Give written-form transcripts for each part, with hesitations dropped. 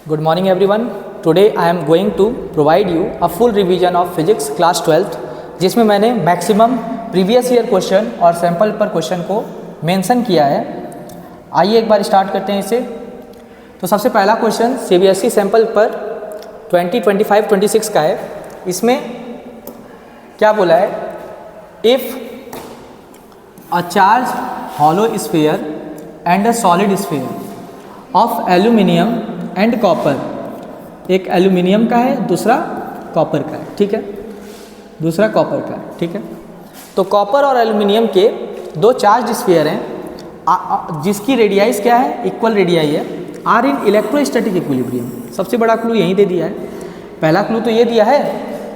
Good morning everyone. Today I am going to provide you a full revision of physics class 12th जिसमें मैंने maximum previous year question और sample पर question को mention किया है। आइए एक बार स्टार्ट करते हैं इसे। तो सबसे पहला क्वेश्चन CBSE सैम्पल पर 2025-26 का है। इसमें क्या बोला है, if a charge hollow sphere and a solid sphere of aluminium and copper, एक एल्यूमिनियम का है दूसरा कॉपर का है, ठीक है, दूसरा कॉपर का है, ठीक है। तो कॉपर और एल्यूमिनियम के दो चार्ज स्फीयर हैं जिसकी रेडियाइज क्या है, इक्वल रेडियाई है, आर इन इलेक्ट्रोस्टैटिक इक्विलिब्रियम। सबसे बड़ा क्लू यहीं दे दिया है। पहला क्लू तो ये दिया है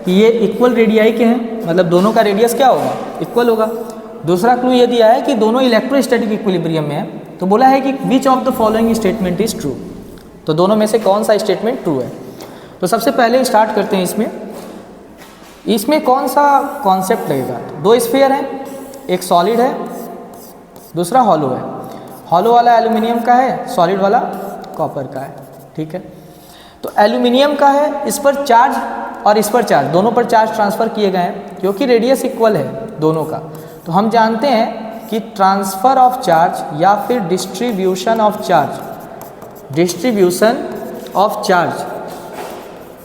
कि ये इक्वल रेडियाई के हैं, मतलब दोनों का रेडियस क्या होगा, इक्वल होगा। दूसरा क्लू ये दिया है कि दोनों इलेक्ट्रोस्टैटिक इक्विलिब्रियम में है। तो बोला है कि which of the following statement is true, तो दोनों में से कौन सा स्टेटमेंट ट्रू है। तो सबसे पहले स्टार्ट करते हैं इसमें कौन सा कॉन्सेप्ट लगेगा। दो स्फीयर हैं, एक सॉलिड है दूसरा हॉलो है। हॉलो वाला एल्यूमिनियम का है, सॉलिड वाला कॉपर का है, ठीक है। तो एल्यूमिनियम का है, इस पर चार्ज और इस पर चार्ज, दोनों पर चार्ज ट्रांसफ़र किए गए हैं क्योंकि रेडियस इक्वल है दोनों का। तो हम जानते हैं कि ट्रांसफ़र ऑफ चार्ज या फिर distribution of charge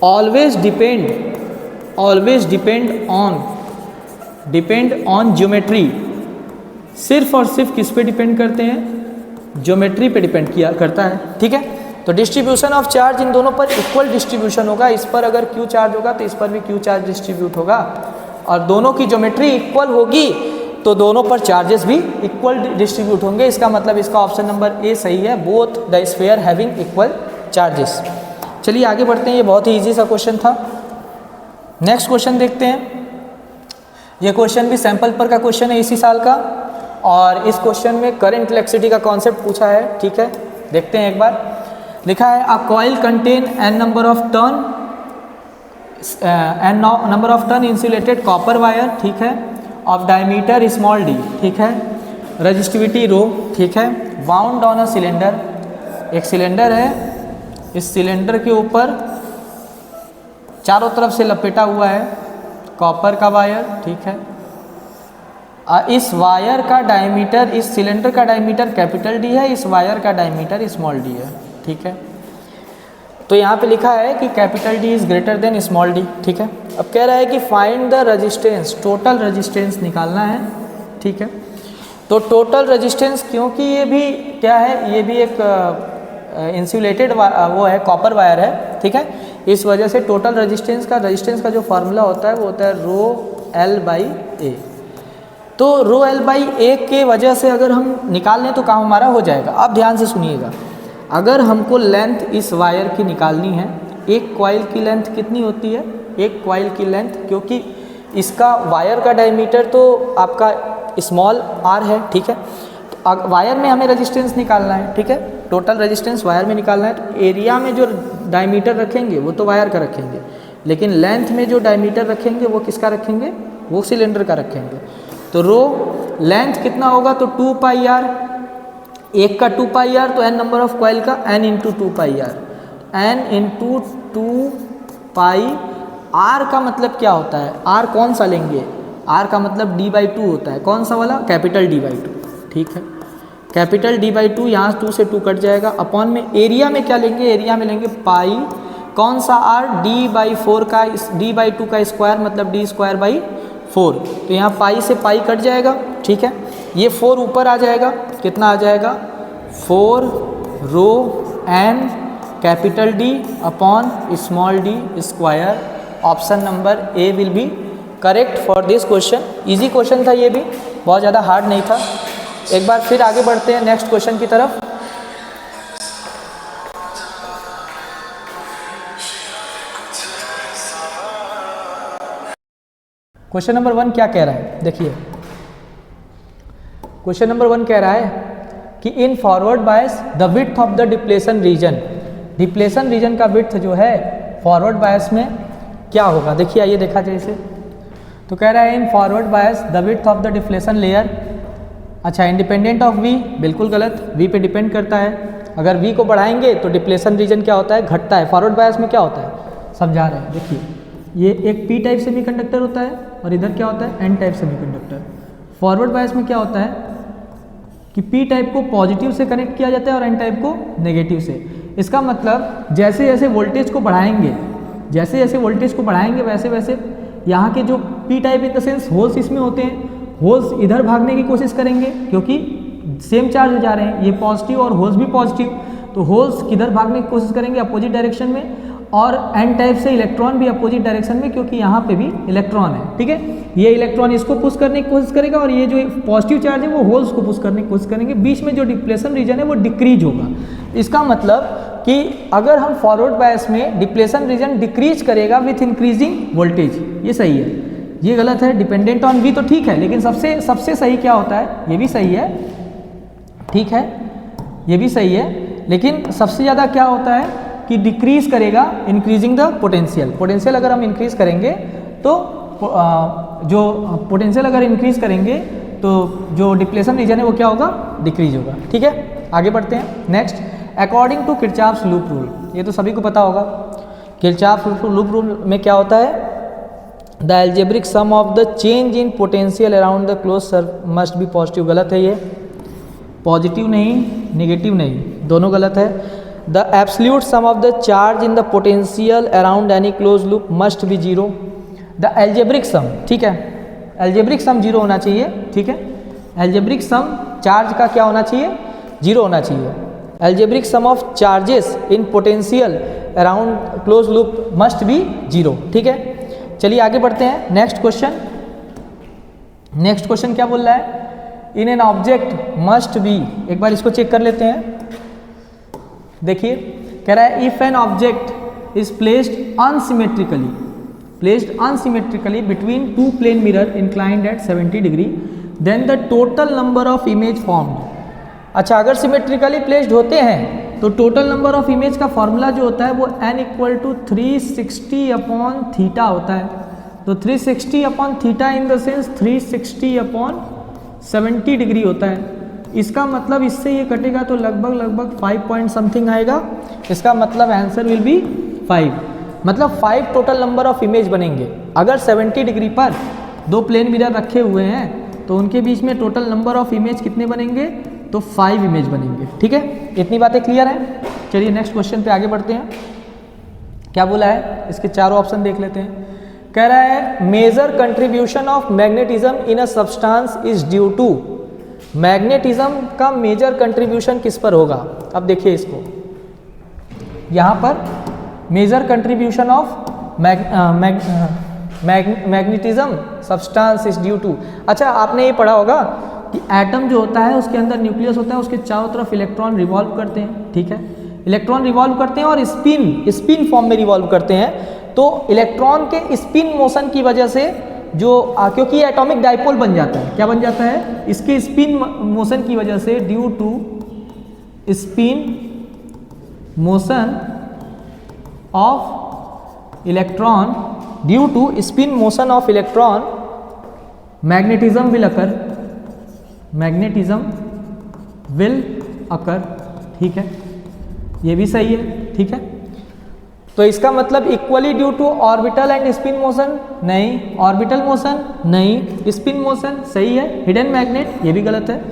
always depend on geometry. सिर्फ और सिर्फ किस पे डिपेंड करते हैं, ज्योमेट्री पे डिपेंड किया करता है, ठीक है। तो डिस्ट्रीब्यूशन ऑफ चार्ज इन दोनों पर इक्वल डिस्ट्रीब्यूशन होगा। इस पर अगर Q चार्ज होगा तो इस पर भी Q चार्ज डिस्ट्रीब्यूट होगा, और दोनों की ज्योमेट्री इक्वल होगी तो दोनों पर चार्जेस भी इक्वल डिस्ट्रीब्यूट होंगे। इसका मतलब इसका ऑप्शन नंबर ए सही है, both the sphere having equal charges. चलिए आगे बढ़ते हैं, ये बहुत ही इजी सा क्वेश्चन था। नेक्स्ट क्वेश्चन देखते हैं। ये क्वेश्चन भी सैंपल पर का क्वेश्चन है इसी साल का, और इस क्वेश्चन में करंट इलेक्ट्रिसिटी का कॉन्सेप्ट पूछा है, ठीक है। देखते हैं एक बार। लिखा है a coil contain an number of turn insulated copper wire, ठीक है, ऑफ डायमीटर स्मॉल डी, ठीक है, रजिस्टिविटी रो, ठीक है, बाउंड ऑन अ सिलेंडर। एक सिलेंडर है, इस सिलेंडर के ऊपर चारों तरफ से लपेटा हुआ है कॉपर का वायर, ठीक है। इस वायर का डायमीटर, इस सिलेंडर का डायमीटर कैपिटल डी है, इस वायर का डायमीटर स्मॉल डी है, ठीक है। तो यहाँ पे लिखा है कि capital D is greater than small D, ठीक है। अब कह रहा है कि find the resistance, total resistance निकालना है, ठीक है। तो टोटल रेजिस्टेंस, क्योंकि ये भी क्या है, ये भी एक इंसुलेटेड वो है, कॉपर वायर है, ठीक है। इस वजह से टोटल रेजिस्टेंस का जो फार्मूला होता है वो होता है रो एल बाई ए। तो रो एल बाई ए के वजह से अगर हम निकाल लें तो काम हमारा हो जाएगा। अब ध्यान से सुनिएगा, अगर हमको लेंथ इस वायर की निकालनी है, एक कॉइल की लेंथ कितनी होती है, एक कॉइल की लेंथ, क्योंकि इसका वायर का डायमीटर तो आपका स्मॉल आर है, ठीक है। तो वायर में हमें रेजिस्टेंस निकालना है, ठीक है, टोटल रेजिस्टेंस वायर में निकालना है। तो एरिया में जो डायमीटर रखेंगे वो तो वायर का रखेंगे, लेकिन लेंथ में जो डायमीटर रखेंगे वो किसका रखेंगे, वो सिलेंडर का रखेंगे। तो रो लेंथ कितना होगा, तो 2 पाई आर, एक का 2 पाई आर, तो एन नंबर ऑफ कॉइल का n into 2 pi R, n into 2 pi R का मतलब क्या होता है, आर कौन सा लेंगे, आर का मतलब d/2 होता है, कौन सा वाला, कैपिटल d/2, ठीक है। कैपिटल d/2, यहाँ 2 से 2 कट जाएगा, अपॉन में एरिया में क्या लेंगे, एरिया में लेंगे पाई, कौन सा आर, d/4 का, d/2 का स्क्वायर मतलब d²/4। तो यहाँ पाई से पाई कट जाएगा, ठीक है। ये 4 ऊपर आ जाएगा, कितना आ जाएगा, 4 row n capital D upon small d square. Option number A will be correct for this question. Easy question था, ये भी बहुत ज़्यादा हार्ड नहीं था। एक बार फिर आगे बढ़ते हैं नेक्स्ट क्वेश्चन की तरफ। क्वेश्चन नंबर 1 क्या कह रहा है, देखिए। क्वेश्चन नंबर 1 कह रहा है कि in forward bias the width of the depletion region, depletion region का विड्थ जो है फॉरवर्ड बायस में क्या होगा। देखिए आइए देखा जाए इसे। तो कह रहा है in forward bias the width of the depletion layer, अच्छा इंडिपेंडेंट ऑफ वी, बिल्कुल गलत, वी पे डिपेंड करता है। अगर V को बढ़ाएंगे तो डिप्लेशन रीजन क्या होता है, घटता है। फॉरवर्ड बायस में क्या होता है, समझा रहे हैं। देखिए ये एक P टाइप सेमीकंडक्टर होता है और इधर क्या होता है, N type semiconductor. Forward bias में क्या होता है कि P टाइप को पॉजिटिव से कनेक्ट किया जाता है और N टाइप को नेगेटिव से। इसका मतलब जैसे जैसे वोल्टेज को बढ़ाएंगे, जैसे जैसे वोल्टेज को बढ़ाएंगे वैसे वैसे यहाँ के जो P type in the sense holes इसमें होते हैं, होल्स इधर भागने की कोशिश करेंगे क्योंकि सेम चार्ज जा रहे हैं, ये पॉजिटिव और होल्स भी पॉजिटिव, तो होल्स किधर भागने की कोशिश करेंगे, अपोजिट डायरेक्शन में। और N टाइप से इलेक्ट्रॉन भी अपोजिट डायरेक्शन में, क्योंकि यहाँ पे भी इलेक्ट्रॉन है, ठीक है। ये इलेक्ट्रॉन इसको पुश करने की कोशिश करेगा और ये जो पॉजिटिव चार्ज है वो होल्स को पुश करने की कोशिश करेंगे। बीच में जो डिप्लेशन रीजन है वो डिक्रीज होगा। इसका मतलब कि अगर हम फॉरवर्ड बायस में डिप्लेशन रीजन डिक्रीज करेगा विथ इंक्रीजिंग वोल्टेज, ये सही है, ये गलत है। डिपेंडेंट ऑन V तो ठीक है, लेकिन सबसे सही क्या होता है, ये भी सही है, ठीक है, ये भी सही है, लेकिन सबसे ज़्यादा क्या होता है कि डिक्रीज करेगा इंक्रीजिंग द पोटेंशियल। पोटेंशियल अगर हम इंक्रीज करेंगे तो जो पोटेंशियल अगर इंक्रीज करेंगे तो जो डिप्लेशन रीजन है वो क्या होगा, डिक्रीज होगा, ठीक है। आगे बढ़ते हैं। Next, according to Kirchhoff's loop rule, ये तो सभी को पता होगा। किरचॉफ्स लूप रूल में क्या होता है, the algebraic some of the change in potential around the close circuit must be positive. गलत है, ये पॉजिटिव नहीं नेगेटिव नहीं, दोनों गलत है। The absolute sum of the charge in the potential around any close loop must be zero. The algebraic sum, ठीक है, एल्जेब्रिक सम जीरो होना चाहिए, ठीक है। एल्जेब्रिक सम चार्ज का क्या होना चाहिए, जीरो होना चाहिए। Algebraic sum of charges in potential around close loop must be zero, ठीक है। चलिए आगे बढ़ते हैं। नेक्स्ट क्वेश्चन, नेक्स्ट क्वेश्चन क्या बोल रहा है, in an object must be, एक बार इसको चेक कर लेते हैं। देखिए कह रहा है if an object is placed unsymmetrically between two plane mirror inclined at 70 degree then the total number of image formed. अच्छा, अगर सिमेट्रिकली प्लेस्ड होते हैं तो टोटल नंबर ऑफ इमेज का फॉर्मूला जो होता है वो n = 360/θ होता है। तो 360/θ इन द सेंस 360/70 डिग्री होता है। इसका मतलब इससे ये कटेगा तो लगभग 5 पॉइंट समथिंग आएगा। इसका मतलब आंसर विल बी 5, मतलब 5 टोटल नंबर ऑफ इमेज बनेंगे। अगर 70 डिग्री पर दो प्लेन मिरर रखे हुए हैं तो उनके बीच में टोटल नंबर ऑफ इमेज कितने बनेंगे, तो 5 इमेज बनेंगे, ठीक है। इतनी बातें क्लियर हैं। चलिए नेक्स्ट क्वेश्चन पे आगे बढ़ते हैं। क्या बोला है, इसके चारों ऑप्शन देख लेते हैं। कह रहा है major contribution of magnetism in a substance is due to. Magnetism का मेजर कंट्रीब्यूशन किस पर होगा। अब देखिए इसको, यहाँ पर major contribution of magnetism substance is due to. अच्छा, आपने ये पढ़ा होगा कि एटम जो होता है उसके अंदर न्यूक्लियस होता है, उसके चारों तरफ इलेक्ट्रॉन रिवॉल्व करते हैं, ठीक है। इलेक्ट्रॉन रिवॉल्व करते हैं और स्पिन फॉर्म में रिवॉल्व करते हैं। तो इलेक्ट्रॉन के स्पिन मोशन की वजह से जो क्योंकि ये एटॉमिक डाइपोल बन जाता है, क्या बन जाता है, इसके स्पिन मोशन की वजह से, due to spin motion of electron, due to spin motion of electron magnetism will occur, magnetism will occur, ठीक है। ये भी सही है, ठीक है। तो इसका मतलब equally due to orbital and spin motion, नहीं। ऑर्बिटल मोशन नहीं, स्पिन मोशन सही है। हिडन मैग्नेट ये भी गलत है,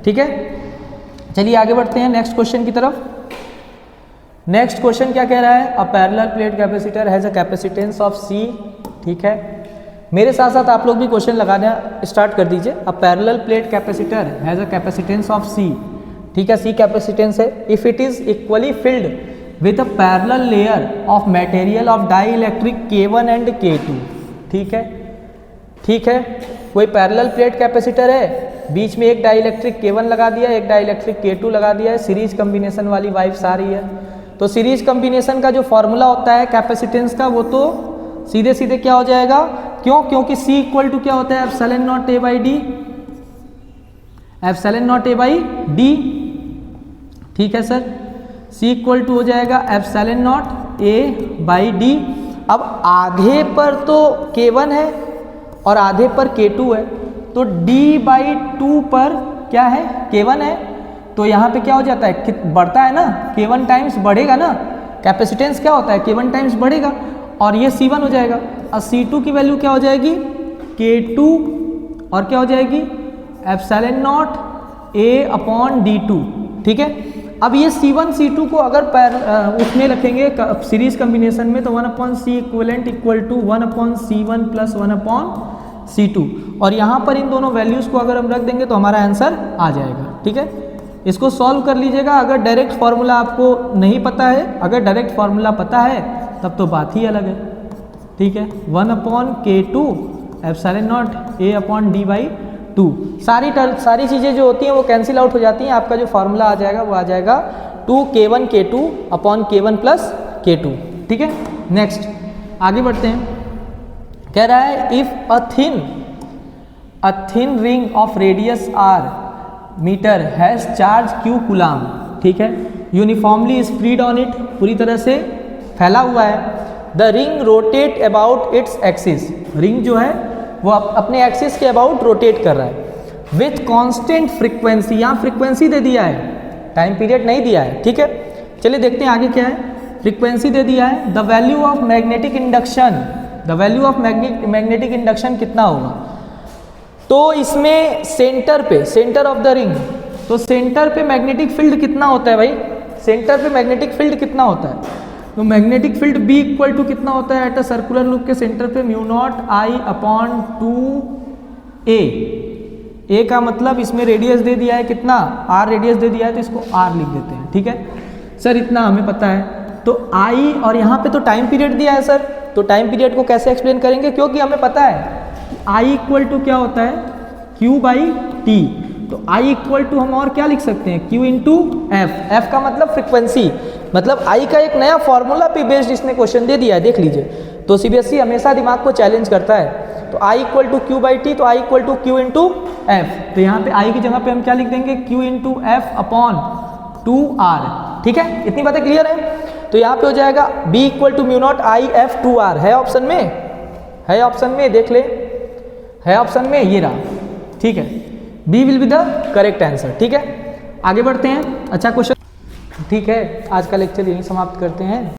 ठीक है। चलिए आगे बढ़ते हैं नेक्स्ट क्वेश्चन की तरफ। नेक्स्ट क्वेश्चन क्या कह रहा है, a parallel plate capacitor has a capacitance of C, ठीक है। मेरे साथ साथ आप लोग भी क्वेश्चन लगाना स्टार्ट कर दीजिए। A parallel plate capacitor has a capacitance of C, ठीक है। C कैपेसिटेंस है। If it is equally field with a parallel layer of material of dielectric K1 and K2, ठीक है, ठीक है। कोई पैरेलल प्लेट कैपेसिटर है, बीच में एक डाइलेक्ट्रिक K1 लगा दिया, एक डाइलेक्ट्रिक K2 लगा दिया है, सीरीज कम्बिनेशन वाली वाइब्स आ रही है। तो सीरीज कम्बिनेशन का जो फॉर्मूला होता है कैपेसिटेंस का, वो तो सीधे सीधे क्या हो जाएगा, क्यों, क्योंकि C = क्या होता है, ε0A/d, ε0A/d, ठीक है सर। C = हो जाएगा ε0A/d। अब आधे पर तो K1 है और आधे पर K2 है, तो d/2 पर क्या है, K1 है। तो यहाँ पे क्या हो जाता है, बढ़ता है ना, K1 टाइम्स बढ़ेगा ना, कैपेसिटेंस क्या होता है, K1 टाइम्स बढ़ेगा और ये C1 हो जाएगा। और C2 की वैल्यू क्या हो जाएगी, K2 और क्या हो जाएगी एप्सिलॉन नॉट A/D2, ठीक है। अब ये C1 C2 को अगर उसमें रखेंगे सीरीज कम्बिनेशन में तो 1/C equivalent equal to 1/C1 plus 1/C2, और यहाँ पर इन दोनों वैल्यूज़ को अगर हम रख देंगे तो हमारा आंसर आ जाएगा, ठीक है। इसको सॉल्व कर लीजिएगा। अगर डायरेक्ट फार्मूला आपको नहीं पता है, अगर डायरेक्ट फार्मूला पता है तब तो बात ही अलग है, ठीक है। 1/K2 एप्सिलॉन नॉट A/D/2, सारी चीज़ें जो होती हैं वो कैंसिल आउट हो जाती हैं। आपका जो फार्मूला आ जाएगा वो आ जाएगा 2K1 K2 upon K1 plus K2, ठीक है। नेक्स्ट आगे बढ़ते हैं। कह रहा है if a thin ring of radius R metre has charge Q coulomb, ठीक है, यूनिफॉर्मली स्प्रेड ऑन इट, पूरी तरह से फैला हुआ है। The ring rotate about its axis, ring जो है वो अपने एक्सिस के अबाउट रोटेट कर रहा है विथ कांस्टेंट फ्रीक्वेंसी, यहाँ फ्रीक्वेंसी दे दिया है, टाइम पीरियड नहीं दिया है, ठीक है। चलिए देखते हैं आगे क्या है। फ्रीक्वेंसी दे दिया है। The value of magnetic induction, the value of magnetic induction कितना होगा, तो इसमें सेंटर पे, सेंटर ऑफ द रिंग, तो सेंटर पे मैग्नेटिक फील्ड कितना होता है भाई, सेंटर पे मैग्नेटिक फील्ड कितना होता है, तो magnetic field B equal to कितना होता है एट अ सर्कुलर लूप के सेंटर पे, μ0I/2a। A का मतलब इसमें रेडियस दे दिया है कितना, R रेडियस दे दिया है तो इसको R लिख देते हैं, ठीक है। सर इतना हमें पता है, तो I और यहाँ पे तो टाइम पीरियड दिया है सर, तो टाइम पीरियड को कैसे एक्सप्लेन करेंगे, क्योंकि हमें पता है I इक्वल टू क्या होता है Q/T, तो I इक्वल टू हम और क्या लिख सकते हैं Q इंटू F, F का मतलब फ्रिक्वेंसी, मतलब I का एक नया फॉर्मूला पे बेस्ड इसने क्वेश्चन दे दिया है, देख लीजिए। तो CBSE हमेशा दिमाग को चैलेंज करता है, तो I इक्वल टू Q/T, तो I equal to Q into F, तो यहाँ पे I की जगह पे हम क्या लिख देंगे Q into F upon 2R, ठीक है। इतनी बातें क्लियर है। तो यहाँ पे हो जाएगा B इक्वल टू μ0I/F2R, है ऑप्शन में, है ऑप्शन में, देख ले, है ऑप्शन में, ये रहा, ठीक है। B will be the correct answer, ठीक है। आगे बढ़ते हैं। अच्छा क्वेश्चन, ठीक है। आज का लेक्चर यहीं समाप्त करते हैं।